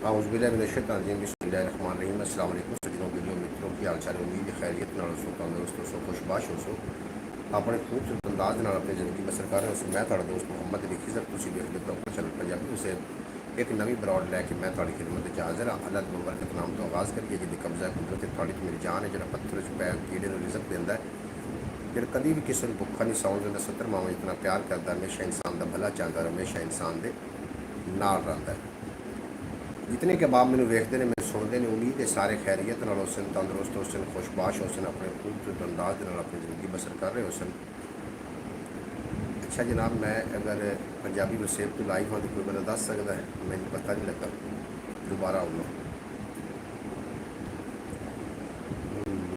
आउज़ुबिल्लाहि बिस्मिल्लाहिर्रहमानिर्रहीम। अस्सलाम वालेकुम सज्जनों, वीडियो मित्रों की हाल चाल उम्मीद खैरियत नाल सो तंदुरुस्त सो खुशबाश हो सो अपने खूबसूरत अंदाज नाल अपनी ज़िंदगी बसर कर रहे हो। मैं तुहाडा दोस्त मोहम्मद अली खिज़र, तुसीं देखदे प्रॉपर चैनल पंजाबी उसे एक नवी ब्रॉड लैके मैं तुहाडी खिदमत च हाज़िर हाँ। अल्लाह दे मुबारक नाम तो आगाज़ करिए जिहदी कब्ज़ा कुदरत तुहाडी ते मेरी जान है, जिहड़ा पत्थर च पै कीड़े नूं रिज़क दिंदा है, जिहड़ा कदी भी किसी नूं भुक्खा नहीं सौण दिंदा, 70 मावां इतना प्यार करदा, हमेशा इंसान दा भला चाहता, हमेशा इंसान दे नाल रहिंदा है। जितने के बाप मैंने वेखते हैं, मैंने सुनते हैं, उम्मीद है सारे खैरियत नाल होसन, तंदुरुस्त होसन, खुशबाश होसन, अपने खूबसूरत अंदाज नाल अपनी ज़िंदगी बसर कर रहे होसन। अच्छा जनाब, मैं अगर पंजाबी वसेब तो लाइव हाँ तो कोई बंदा दस सकता है, मैंने पता नहीं लगा। दोबारा आउना